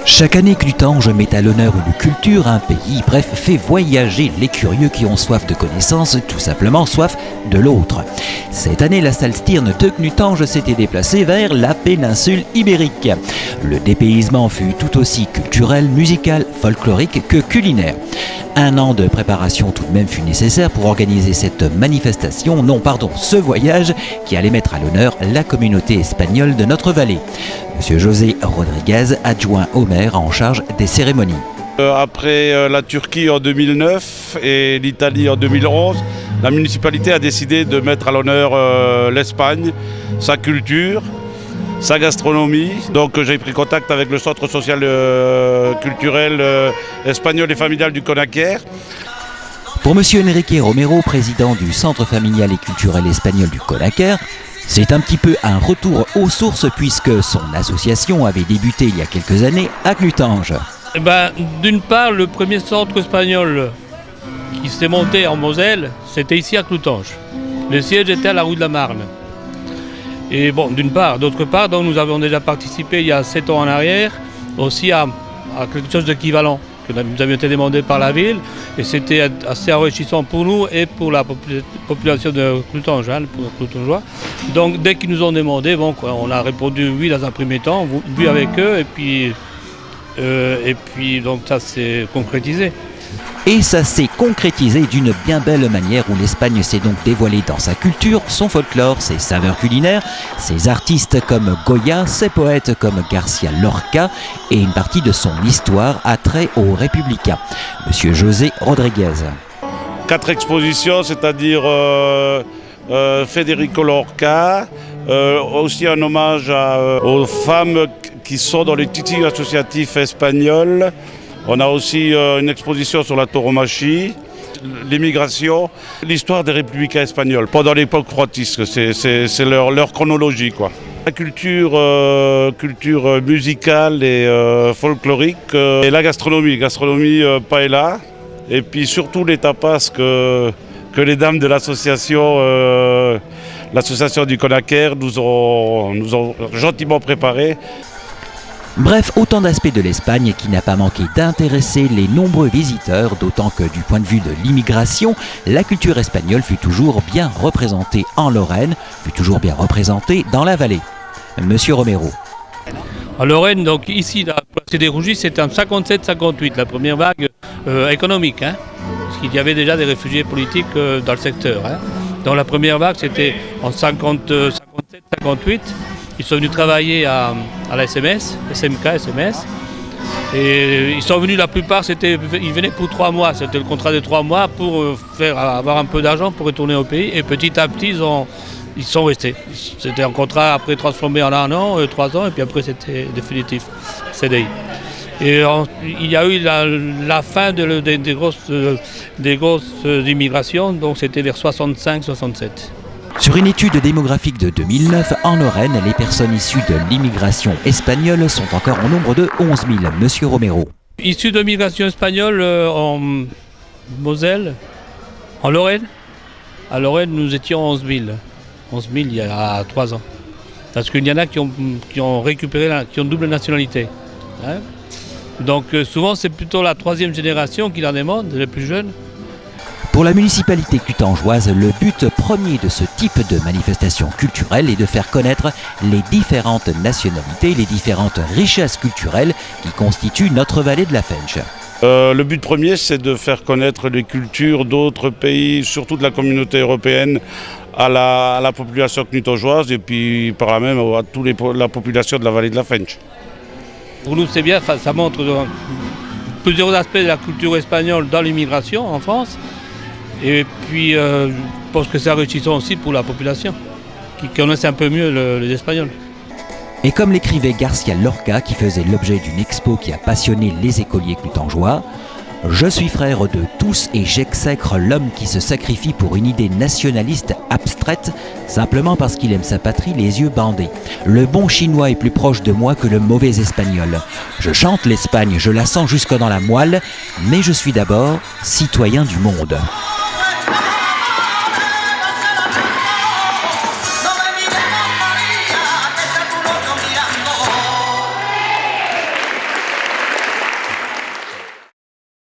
Chaque année, Clutange met à l'honneur une culture, un pays, bref, fait voyager les curieux qui ont soif de connaissances, tout simplement soif de l'autre. Cette année, la salle Stirn de Clutange s'était déplacée vers la péninsule ibérique. Le dépaysement fut tout aussi culturel, musical, folklorique que culinaire. Un an de préparation tout de même fut nécessaire pour organiser cette manifestation, ce voyage qui allait mettre à l'honneur la communauté espagnole de notre vallée. Monsieur José Rodriguez, adjoint au maire en charge des cérémonies. Après la Turquie en 2009 et l'Italie en 2011, la municipalité a décidé de mettre à l'honneur l'Espagne, sa culture, sa gastronomie. Donc j'ai pris contact avec le centre social culturel espagnol et familial du Conaquer. Pour monsieur Enrique Romero, président du centre familial et culturel espagnol du Conaquer, c'est un petit peu un retour aux sources puisque son association avait débuté il y a quelques années à Clutange. D'une part, le premier centre espagnol qui s'est monté en Moselle, c'était ici à Clutange. Le siège était à la rue de la Marne. Et bon, d'une part. D'autre part, donc, nous avons déjà participé il y a 7 ans en arrière aussi à quelque chose d'équivalent que nous avions été demandé par la ville. Et c'était assez enrichissant pour nous et pour la population de Clutange, pour les Clutangeois. Donc dès qu'ils nous ont demandé, on a répondu oui dans un premier temps, vu avec eux, et puis donc ça s'est concrétisé. Et ça s'est concrétisé d'une bien belle manière où l'Espagne s'est donc dévoilée dans sa culture, son folklore, ses saveurs culinaires, ses artistes comme Goya, ses poètes comme García Lorca et une partie de son histoire a trait aux républicains. Monsieur José Rodriguez. 4 expositions, c'est-à-dire Federico Lorca, aussi un hommage aux femmes qui sont dans les tissus associatifs espagnols. On a aussi une exposition sur la tauromachie, l'immigration, l'histoire des républicains espagnols pendant l'époque frontiste, c'est leur chronologie, quoi. La culture musicale et folklorique et la gastronomie paella, et puis surtout les tapas que les dames de l'association du Conaquer nous ont gentiment préparé. Bref, autant d'aspects de l'Espagne qui n'a pas manqué d'intéresser les nombreux visiteurs, d'autant que du point de vue de l'immigration, la culture espagnole fut toujours bien représentée en Lorraine, fut toujours bien représentée dans la vallée. Monsieur Romero. En Lorraine, donc ici, la place des Rougis, c'était en 57-58, la première vague économique, parce qu'il y avait déjà des réfugiés politiques dans le secteur. Donc la première vague, c'était en 57-58. Ils sont venus travailler à la SMS, et ils sont venus, la plupart, ils venaient pour 3 mois, c'était le contrat de 3 mois pour avoir un peu d'argent pour retourner au pays, et petit à petit, ils sont restés. C'était un contrat après transformé en 1 an, 3 ans, et puis après c'était définitif, CDI. Et il y a eu la fin des grosses immigrations, donc c'était vers 65-67. Sur une étude démographique de 2009, en Lorraine, les personnes issues de l'immigration espagnole sont encore au nombre de 11 000. Monsieur Romero. Issues de l'immigration espagnole en Moselle, en Lorraine. À Lorraine, nous étions 11 000. 11 000 il y a 3 ans. Parce qu'il y en a qui ont récupéré, qui ont double nationalité. Donc souvent, c'est plutôt la 3e génération qui la demande, les plus jeunes. Pour la municipalité clutangeoise, le but premier de ce type de manifestation culturelle est de faire connaître les différentes nationalités, les différentes richesses culturelles qui constituent notre vallée de la Fensch. Le but premier, c'est de faire connaître les cultures d'autres pays, surtout de la communauté européenne, à la population clutangeoise et puis par là même à toute la population de la vallée de la Fensch. Pour nous, c'est bien, ça montre plusieurs aspects de la culture espagnole dans l'immigration en France. Et puis, je pense que c'est enrichissant aussi pour la population, qui connaissent un peu mieux les Espagnols. Et comme l'écrivait García Lorca, qui faisait l'objet d'une expo qui a passionné les écoliers clutangeois, « Je suis frère de tous et j'exècre l'homme qui se sacrifie pour une idée nationaliste abstraite, simplement parce qu'il aime sa patrie les yeux bandés. Le bon chinois est plus proche de moi que le mauvais espagnol. Je chante l'Espagne, je la sens jusque dans la moelle, mais je suis d'abord citoyen du monde. »